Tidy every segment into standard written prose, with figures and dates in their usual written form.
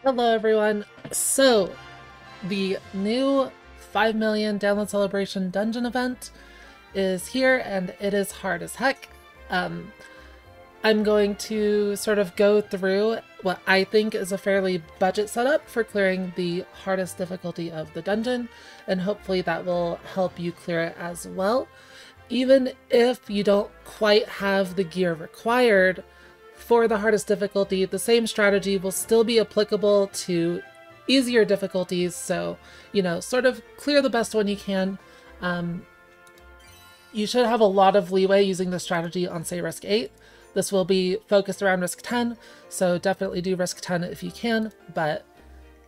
Hello everyone. So, the new 5 million download celebration dungeon event is here and it is hard as heck. Um, I'm going to sort of go through what I think is a fairly budget setup for clearing the hardest difficulty of the dungeon, and hopefully that will help you clear it as well. Even if you don't quite have the gear required for the hardest difficulty, the same strategy will still be applicable to easier difficulties, so, sort of clear the best one you can. You should have a lot of leeway using the strategy on, say, risk 8. This will be focused around risk 10, so definitely do risk 10 if you can, but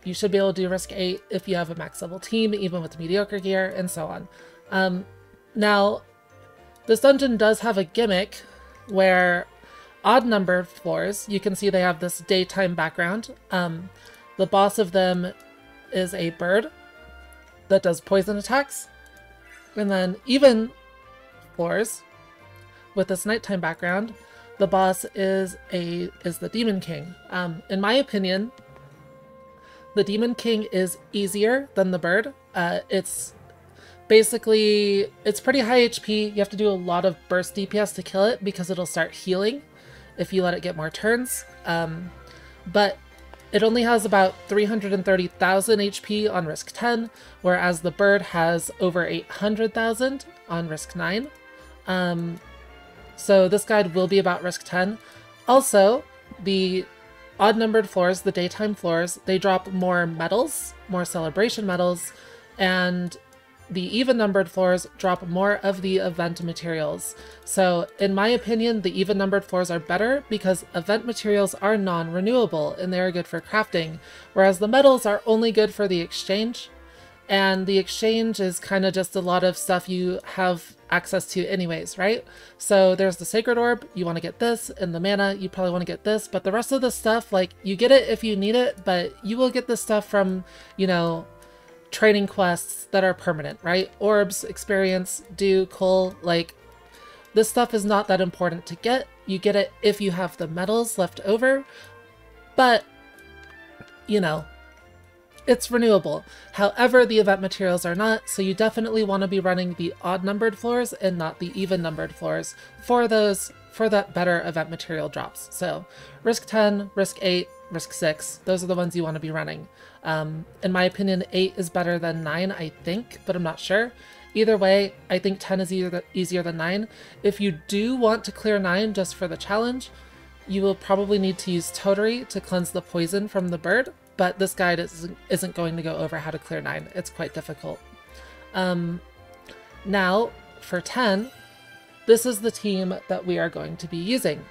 you should be able to do risk 8 if you have a max level team, even with mediocre gear, and so on. Now, this dungeon does have a gimmick where odd numbered floors, you can see they have this daytime background. The boss of them is a bird that does poison attacks. And then even floors with this nighttime background, the boss is the Demon King. In my opinion, the Demon King is easier than the bird. It's basically pretty high HP. You have to do a lot of burst DPS to kill it because it'll start healing if you let it get more turns. But it only has about 330,000 HP on risk 10, whereas the bird has over 800,000 on risk 9. So this guide will be about risk 10. Also, the odd-numbered floors, the daytime floors, they drop more medals, more celebration medals, and the even-numbered floors drop more of the event materials. So, in my opinion, the even-numbered floors are better because event materials are non-renewable and they are good for crafting, whereas the medals are only good for the exchange. And the exchange is kind of just a lot of stuff you have access to anyways, right? So there's the Sacred Orb, you want to get this, and the mana, you probably want to get this, but the rest of the stuff, like, you get it if you need it, but you will get this stuff from, training quests that are permanent, right? Orbs, experience, do, coal, like, this stuff is not that important to get. You get it if you have the medals left over, but, it's renewable. However, the event materials are not, so you definitely want to be running the odd-numbered floors and not the even-numbered floors for that better event material drops. So, risk 10, risk 8, risk 6, those are the ones you want to be running. In my opinion, 8 is better than 9, I think, but I'm not sure. Either way, I think 10 is easier than 9. If you do want to clear 9 just for the challenge, you will probably need to use Totery to cleanse the poison from the bird, but this guide isn't going to go over how to clear 9. It's quite difficult. Now, for 10, this is the team that we are going to be using.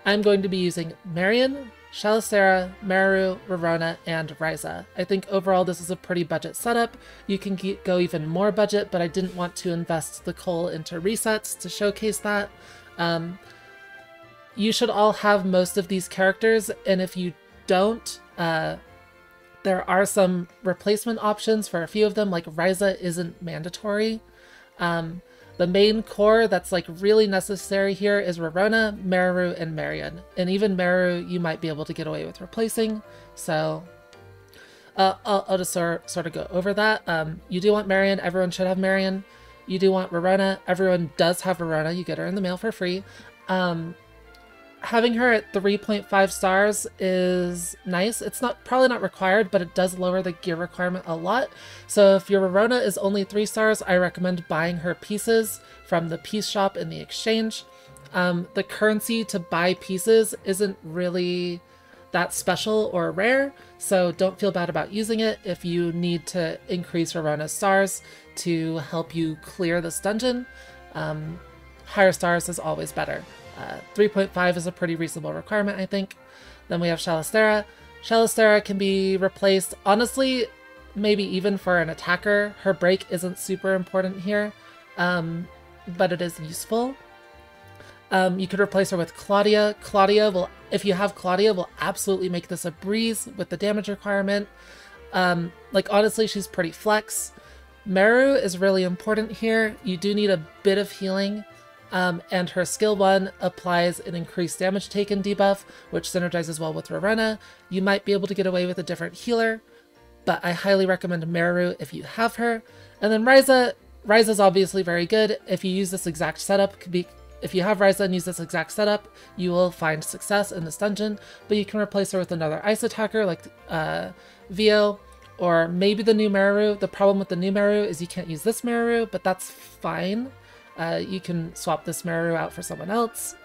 I'm going to be using Marion, Shalistera, Meru, Rorona, and Ryza. I think overall this is a pretty budget setup. You can go even more budget, but I didn't want to invest the coal into resets to showcase that. You should all have most of these characters, and if you don't, there are some replacement options for a few of them, like Ryza isn't mandatory. The main core that's like really necessary here is Rorona, Meru, and Marion. And even Meru you might be able to get away with replacing, so I'll just sort of go over that. You do want Marion, everyone should have Marion. You do want Rorona, everyone does have Rorona, you get her in the mail for free. Having her at 3.5 stars is nice. It's probably not required, but it does lower the gear requirement a lot. So if your Rorona is only 3 stars, I recommend buying her pieces from the piece shop in the exchange. The currency to buy pieces isn't really that special or rare, so don't feel bad about using it if you need to increase Rorona's stars to help you clear this dungeon. Higher stars is always better. 3.5 is a pretty reasonable requirement, I think. Then we have Shalistera. Shalistera can be replaced, honestly, maybe even for an attacker. Her break isn't super important here, but it is useful. You could replace her with Claudia. Claudia will, if you have Claudia, will absolutely make this a breeze with the damage requirement. Like, honestly, she's pretty flex. Meru is really important here. You do need a bit of healing. And her skill 1 applies an increased damage taken debuff, which synergizes well with Rowena. You might be able to get away with a different healer, but I highly recommend Meru if you have her. And then Ryza's obviously very good. If you use this exact setup, if you have Ryza and use this exact setup, you will find success in this dungeon, but you can replace her with another ice attacker like Vio, or maybe the new Meru. The problem with the new Meru is you can't use this Meru, but that's fine. You can swap this Meru out for someone else.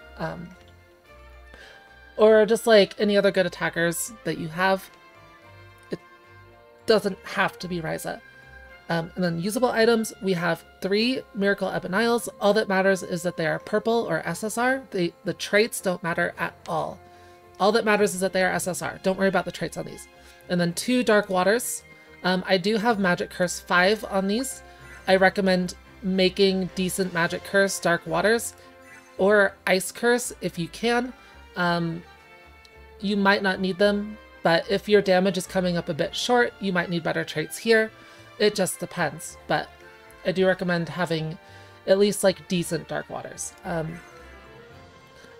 Or just like any other good attackers that you have. It doesn't have to be Ryza. And then usable items, we have 3 Miracle Eboniles. All that matters is that they are purple or SSR. The traits don't matter at all. All that matters is that they are SSR. Don't worry about the traits on these. And then 2 Dark Waters. I do have Magic Curse 5 on these. I recommend making decent Magic Curse Dark Waters or Ice Curse if you can. You might not need them, but if your damage is coming up a bit short, you might need better traits here. It just depends, but I do recommend having at least like decent Dark Waters. And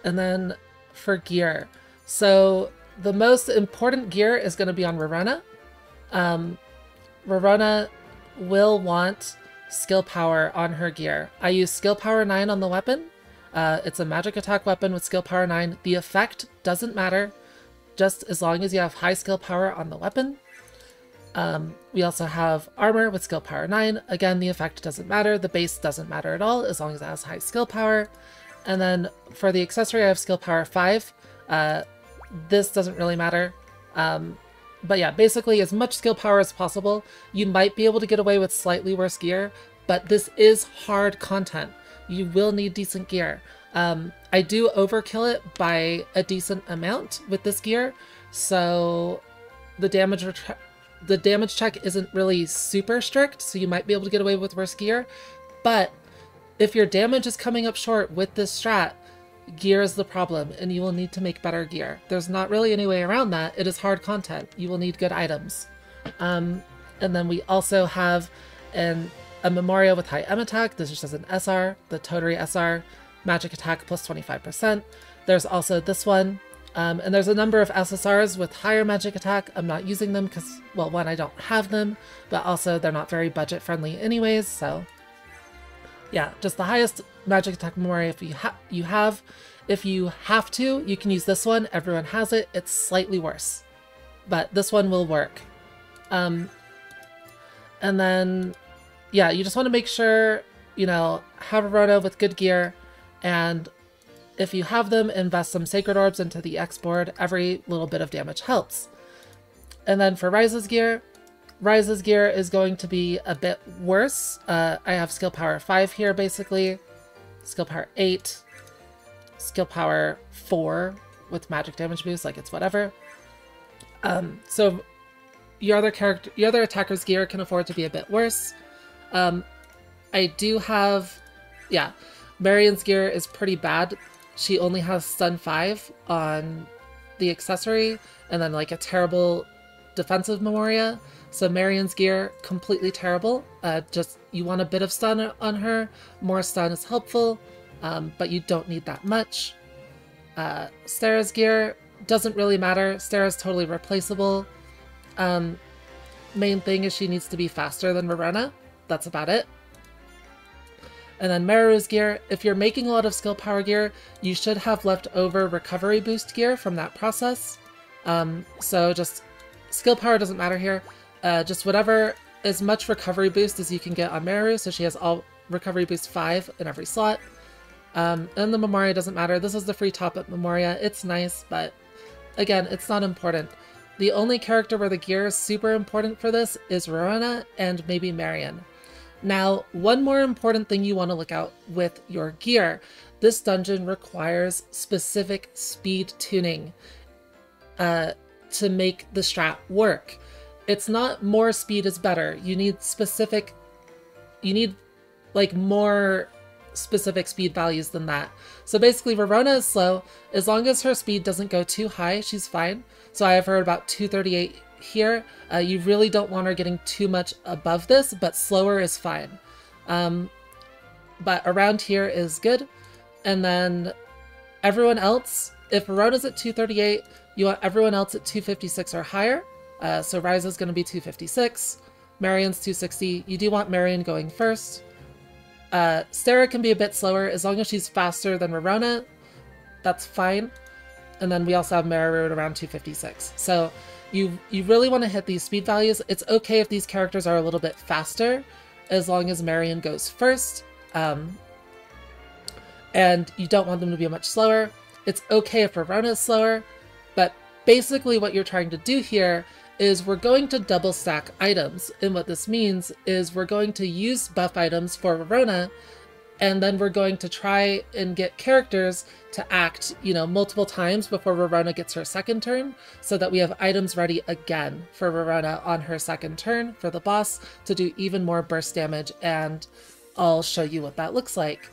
then for gear, so the most important gear is going to be on Rowena. Rowena will want skill power on her gear. I use skill power 9 on the weapon. It's a magic attack weapon with skill power 9. The effect doesn't matter, just as long as you have high skill power on the weapon. We also have armor with skill power 9. Again, the effect doesn't matter. The base doesn't matter at all as long as it has high skill power. And then for the accessory, I have skill power 5. This doesn't really matter. But yeah, basically as much skill power as possible. You might be able to get away with slightly worse gear, but this is hard content. You will need decent gear. I do overkill it by a decent amount with this gear, so the damage check isn't really super strict, so you might be able to get away with worse gear. But if your damage is coming up short with this strat, gear is the problem, and you will need to make better gear. There's not really any way around that. It is hard content. You will need good items. And then we also have a Memoria with high M attack. This just has an SR, the Totori SR, magic attack plus 25%. There's also this one. And there's a number of SSRs with higher magic attack. I'm not using them because, well, one, I don't have them, but also they're not very budget friendly anyways, so yeah, just the highest magic attack Memoria if you have. If you have to, you can use this one. Everyone has it. It's slightly worse, but this one will work. And then, yeah, you just want to make sure, you know, have a Rona with good gear, and if you have them, invest some Sacred Orbs into the X board. Every little bit of damage helps. And then for Ryza's gear is going to be a bit worse. I have skill power 5 here, basically. Skill power 8. Skill power 4 with magic damage boost, like it's whatever. So your other attacker's gear can afford to be a bit worse. I do have, yeah, Marion's gear is pretty bad. She only has stun 5 on the accessory, and then like a terrible defensive Memoria. So Marion's gear, completely terrible. Just, you want a bit of stun on her. More stun is helpful, but you don't need that much. Stera's gear doesn't really matter. Stera's totally replaceable. Main thing is she needs to be faster than Rowena. That's about it. And then Meru's gear, if you're making a lot of skill power gear, you should have left over recovery boost gear from that process. So just skill power doesn't matter here. Just whatever, as much recovery boost as you can get on Meru, so she has all recovery boost 5 in every slot. And the Memoria doesn't matter. This is the free top-up Memoria. It's nice, but again, it's not important. The only character where the gear is super important for this is Rowena and maybe Marion. Now, one more important thing you want to look out with your gear. This dungeon requires specific speed tuning to make the strat work. It's not more speed is better. You need like more specific speed values than that. So basically Rowena is slow. As long as her speed doesn't go too high, she's fine. So I have her about 238 here. You really don't want her getting too much above this, but slower is fine. But around here is good. And then everyone else, if Verona's at 238, you want everyone else at 256 or higher. So Ryza's going to be 256, Marion's 260. You do want Marion going first. Sarah can be a bit slower as long as she's faster than Verona. That's fine. And then we also have Marion around 256. So you really want to hit these speed values. It's okay if these characters are a little bit faster as long as Marion goes first. And you don't want them to be much slower. It's okay if Verona is slower, but basically what you're trying to do here is we're going to double stack items. And what this means is we're going to use buff items for Verona, and then we're going to try and get characters to act, you know, multiple times before Verona gets her second turn, so that we have items ready again for Verona on her second turn for the boss to do even more burst damage, and I'll show you what that looks like.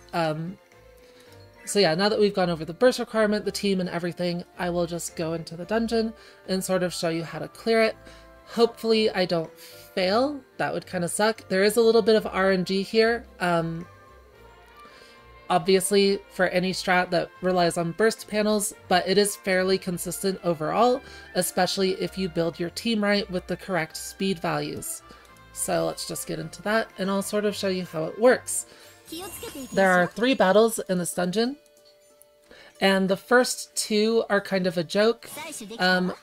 So yeah, now that we've gone over the burst requirement, the team and everything, I will just go into the dungeon and sort of show you how to clear it. Hopefully I don't fail. That would kind of suck. There is a little bit of RNG here. Obviously for any strat that relies on burst panels, but it is fairly consistent overall, especially if you build your team right with the correct speed values. So let's just get into that and I'll sort of show you how it works. There are 3 battles in this dungeon, and the first 2 are kind of a joke,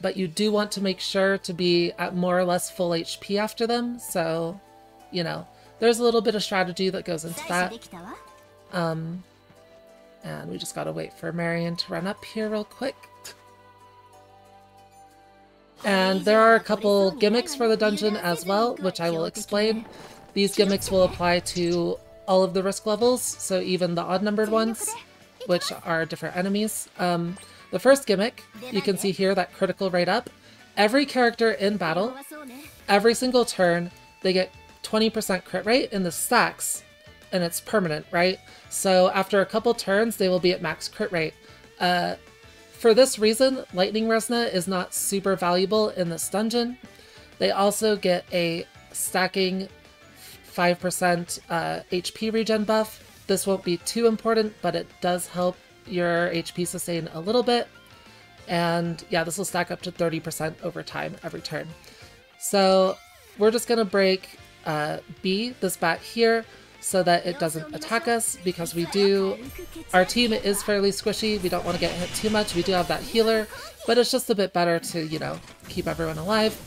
but you do want to make sure to be at more or less full HP after them, so, you know, there's a little bit of strategy that goes into that. And we just gotta wait for Marion to run up here real quick. And there are a couple gimmicks for the dungeon as well, which I will explain. These gimmicks will apply to all of the risk levels, so even the odd-numbered ones, which are different enemies. The first gimmick, you can see here that critical rate up. Every character in battle, every single turn, they get 20% crit rate in the stacks, and it's permanent, right? So after a couple turns, they will be at max crit rate. For this reason, Lightning Resna is not super valuable in this dungeon. They also get a stacking 5% HP regen buff. This won't be too important, but it does help your HP sustain a little bit. And yeah, this will stack up to 30% over time every turn. So we're just gonna break B, this bat here, so that it doesn't attack us, because our team is fairly squishy. We don't want to get hit too much. We do have that healer, but it's just a bit better to, you know, keep everyone alive.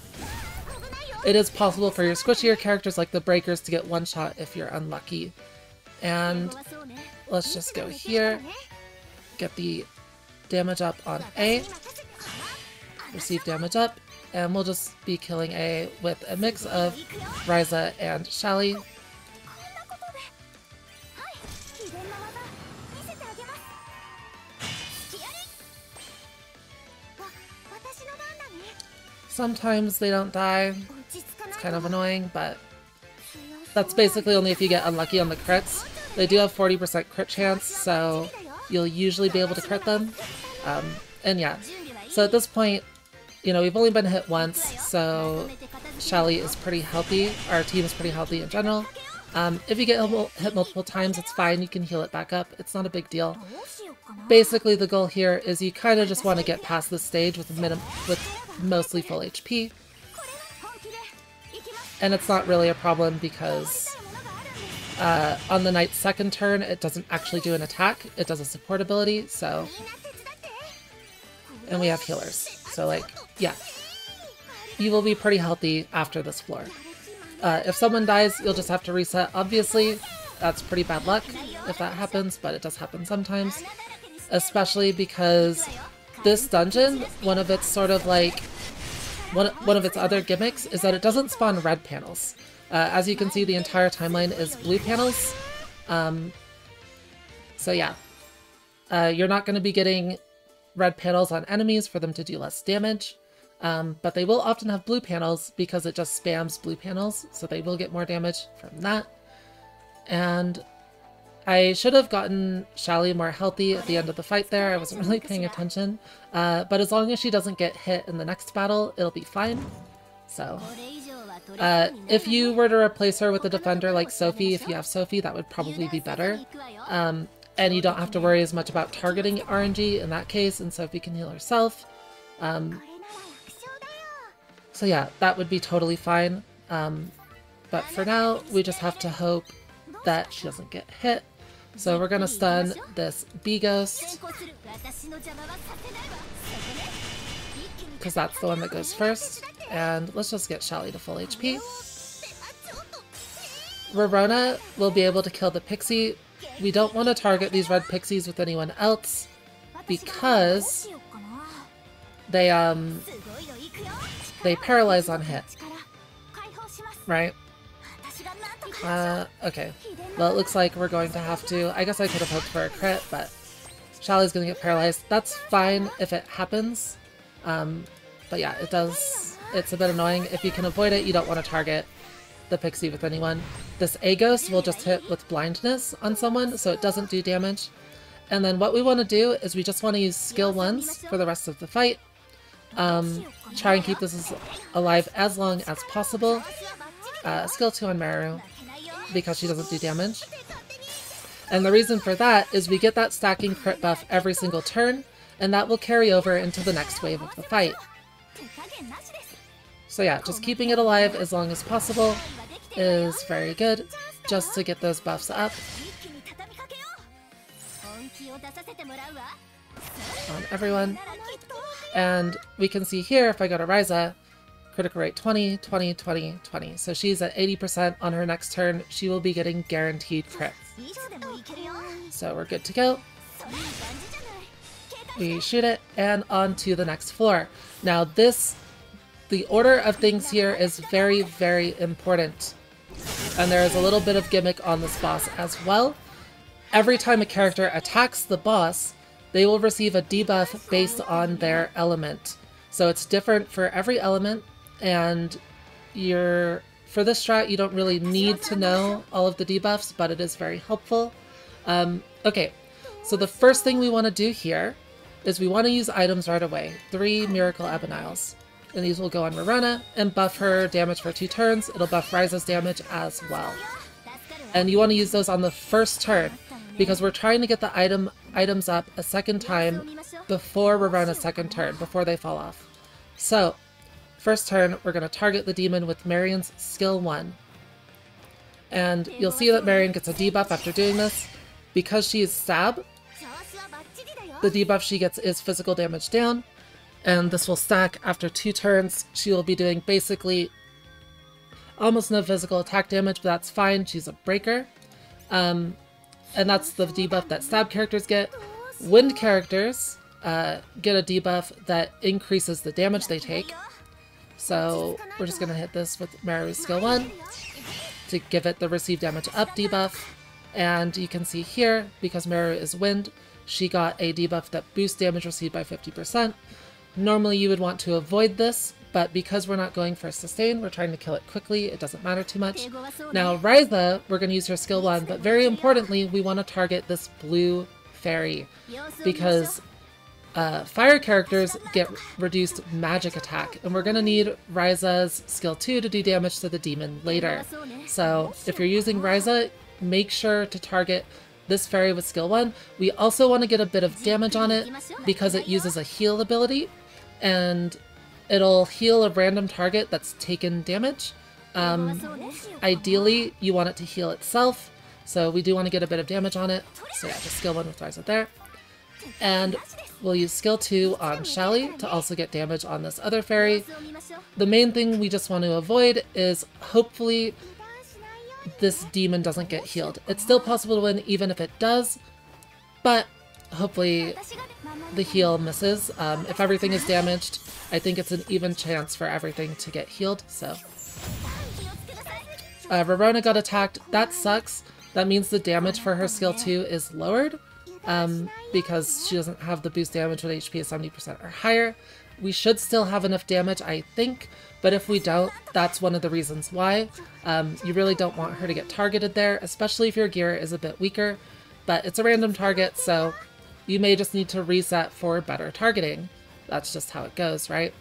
It is possible for your squishier characters like the breakers to get one shot if you're unlucky. And let's just go here, get the damage up on A, receive damage up, and we'll just be killing A with a mix of Ryza and Shally. Sometimes they don't die. It's kind of annoying, but that's basically only if you get unlucky on the crits. They do have 40% crit chance, so you'll usually be able to crit them. And yeah, so at this point, you know, we've only been hit once, so Shally is pretty healthy. Our team is pretty healthy in general. If you get hit multiple times, it's fine. You can heal it back up. It's not a big deal. Basically, the goal here is you kind of just want to get past this stage with mostly full HP. And it's not really a problem because on the knight's second turn, it doesn't actually do an attack. It does a support ability, so... And we have healers. So, like, yeah. You will be pretty healthy after this floor. If someone dies, you'll just have to reset. Obviously, that's pretty bad luck if that happens, but it does happen sometimes. Especially because this dungeon, one of its sort of like... One of its other gimmicks is that it doesn't spawn red panels. As you can see, the entire timeline is blue panels. So yeah. You're not going to be getting red panels on enemies for them to do less damage. But they will often have blue panels because it just spams blue panels, so they will get more damage from that. And I should have gotten Shally more healthy at the end of the fight there. I wasn't really paying attention. But as long as she doesn't get hit in the next battle, it'll be fine. So, if you were to replace her with a defender like Sophie, if you have Sophie, that would probably be better. and you don't have to worry as much about targeting RNG in that case, and Sophie can heal herself. So yeah, that would be totally fine. But for now, we just have to hope that she doesn't get hit. So we're gonna stun this bee ghost, because that's the one that goes first. And let's just get Shelly to full HP. Rorona will be able to kill the pixie. We don't want to target these red pixies with anyone else because they paralyze on hit, right? Okay. Well, it looks like we're going to have to... I guess I could have hoped for a crit, but Shelly's gonna get paralyzed. That's fine if it happens. But yeah, it does... It's a bit annoying. If you can avoid it, you don't want to target the pixie with anyone. This A-Ghost will just hit with blindness on someone, so it doesn't do damage. And then what we want to do is we just want to use skill 1s for the rest of the fight. Try and keep this alive as long as possible. Skill 2 on Maru, because she doesn't do damage. And the reason for that is we get that stacking crit buff every single turn, and that will carry over into the next wave of the fight. So yeah, just keeping it alive as long as possible is very good, just to get those buffs up. On everyone. And we can see here, if I go to Ryza, critical rate 20, 20, 20, 20. So she's at 80% on her next turn. She will be getting guaranteed crits. So we're good to go. We shoot it, and on to the next floor. Now the order of things here is very, very important. And there is a little bit of gimmick on this boss as well. Every time a character attacks the boss, they will receive a debuff based on their element. So it's different for every element, and for this strat, you don't really need to know all of the debuffs, but it is very helpful. Okay, so the first thing we want to do here is we want to use items right away. 3 Miracle Eboniles. And these will go on Rorona and buff her damage for 2 turns. It'll buff Ryza's damage as well. And you want to use those on the first turn, because we're trying to get the items up a second time before Rorona's second turn, before they fall off. So, first turn, we're going to target the demon with Marion's skill 1. And you'll see that Marion gets a debuff after doing this. Because she is stab, the debuff she gets is physical damage down. And this will stack after 2 turns. She will be doing basically almost no physical attack damage, but that's fine. She's a breaker. And that's the debuff that stab characters get. Wind characters get a debuff that increases the damage they take. So we're just going to hit this with Maru's skill 1 to give it the receive damage up debuff. And you can see here, because Maru is wind, she got a debuff that boosts damage received by 50%. Normally you would want to avoid this, but because we're not going for sustain, we're trying to kill it quickly, it doesn't matter too much. Now Ryza, we're going to use her skill 1, but very importantly, we want to target this blue fairy, because fire characters get reduced magic attack, and we're going to need Ryza's skill 2 to do damage to the demon later. So if you're using Ryza, make sure to target this fairy with skill 1. We also want to get a bit of damage on it because it uses a heal ability, and it'll heal a random target that's taken damage. Ideally, you want it to heal itself, so we do want to get a bit of damage on it. So yeah, just skill 1 with Ryza there. And we'll use skill 2 on Shelly to also get damage on this other fairy. The main thing we just want to avoid is hopefully this demon doesn't get healed. It's still possible to win even if it does, but hopefully the heal misses. If everything is damaged, I think it's an even chance for everything to get healed, so. Rorona got attacked. That sucks. That means the damage for her skill 2 is lowered, because she doesn't have the boost damage with HP of 70% or higher. We should still have enough damage, I think, but if we don't, that's one of the reasons why. You really don't want her to get targeted there, especially if your gear is a bit weaker, but it's a random target, so you may just need to reset for better targeting. That's just how it goes, right?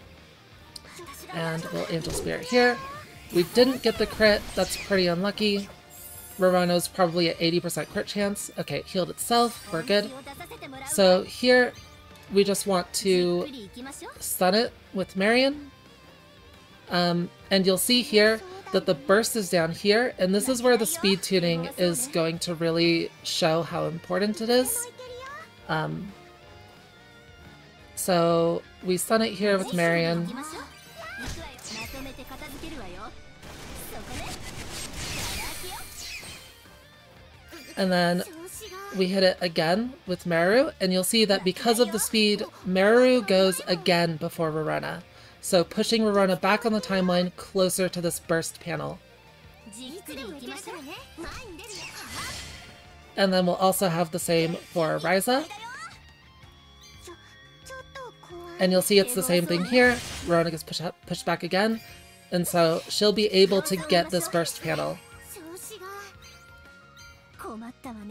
And we'll Angel Spirit here. We didn't get the crit, that's pretty unlucky. Rorono's probably at 80% crit chance. Okay, healed itself. We're good. So here, we just want to stun it with Marion. And you'll see here that the burst is down here, and this is where the speed tuning is going to really show how important it is. So we stun it here with Marion. And then we hit it again with Meru, and you'll see that because of the speed, Meru goes again before Rorona. So pushing Rorona back on the timeline closer to this burst panel. And then we'll also have the same for Ryza. And you'll see it's the same thing here. Rorona gets pushed back again, and so she'll be able to get this burst panel.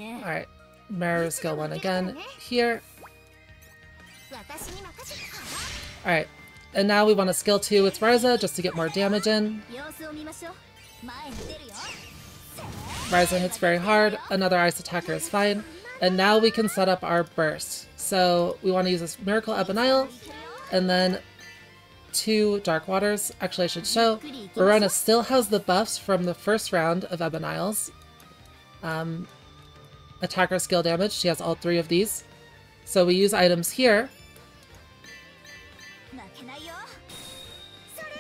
Alright, Meru skill 1 again here. Alright, and now we want to skill 2 with Ryza just to get more damage in. Ryza hits very hard, another ice attacker is fine, and now we can set up our burst. So we want to use this Miracle Ebonile, and then 2 Dark Waters. Actually, I should show, Rorona still has the buffs from the first round of Eboniles. Attacker skill damage, she has all 3 of these. So we use items here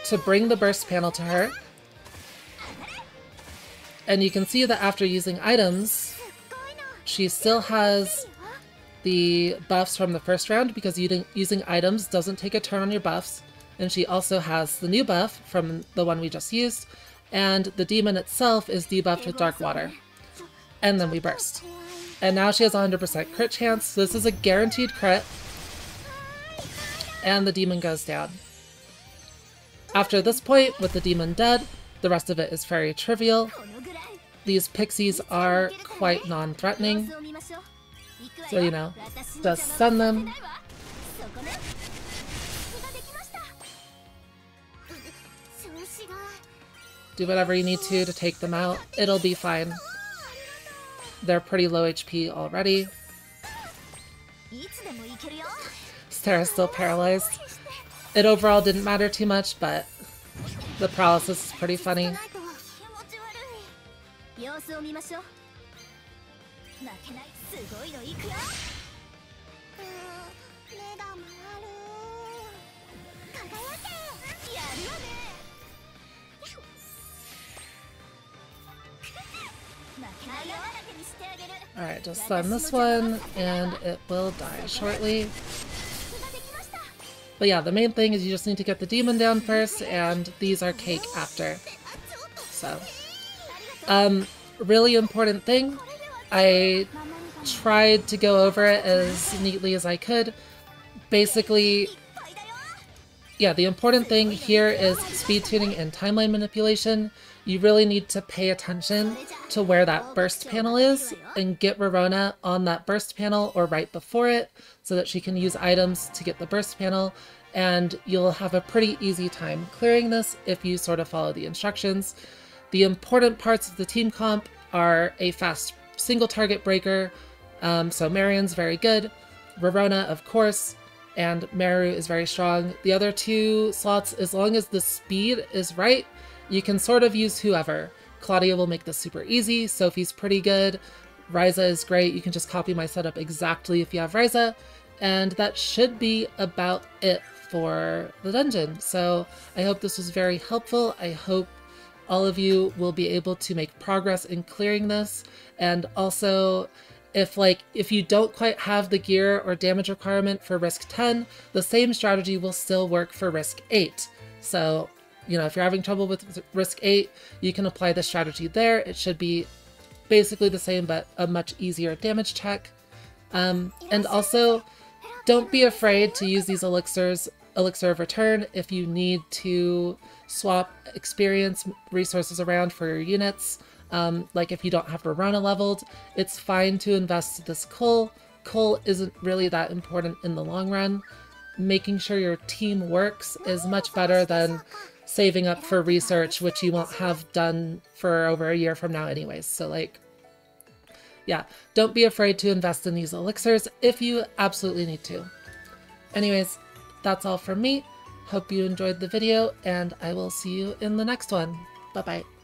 to bring the burst panel to her. And you can see that after using items, she still has the buffs from the first round because using items doesn't take a turn on your buffs. And she also has the new buff from the one we just used. And the demon itself is debuffed with Dark Water. And then we burst. And now she has 100% crit chance. So this is a guaranteed crit. And the demon goes down. After this point, with the demon dead, the rest of it is very trivial. These pixies are quite non-threatening. So, you know, just stun them. Do whatever you need to take them out. It'll be fine. They're pretty low HP already. Sarah's still paralyzed. It overall didn't matter too much, but the paralysis is pretty funny. Alright, just stun this one, and it will die shortly. But yeah, the main thing is you just need to get the demon down first, and these are cake after. So, really important thing. I tried to go over it as neatly as I could. Basically, yeah, the important thing here is speed tuning and timeline manipulation. You really need to pay attention to where that burst panel is and get Rorona on that burst panel or right before it so that she can use items to get the burst panel, and you'll have a pretty easy time clearing this if you sort of follow the instructions. The important parts of the team comp are a fast single target breaker, so Marion's very good, Rorona of course, and Meru is very strong. The other 2 slots, as long as the speed is right, you can sort of use whoever. Claudia will make this super easy, Sophie's pretty good, Ryza is great, you can just copy my setup exactly if you have Ryza, and that should be about it for the dungeon. So I hope this was very helpful. I hope all of you will be able to make progress in clearing this, and also if you don't quite have the gear or damage requirement for risk 10, the same strategy will still work for risk 8. So, you know, if you're having trouble with risk 8, you can apply the strategy there. It should be basically the same, but a much easier damage check. And also, don't be afraid to use these elixirs, Elixir of Return, if you need to swap experience resources around for your units. Like if you don't have Rorona leveled, it's fine to invest this coal. Coal isn't really that important in the long run. Making sure your team works is much better than saving up for research, which you won't have done for over a year from now anyways. So like, yeah, don't be afraid to invest in these elixirs if you absolutely need to. Anyways, that's all from me. Hope you enjoyed the video, and I will see you in the next one. Bye-bye.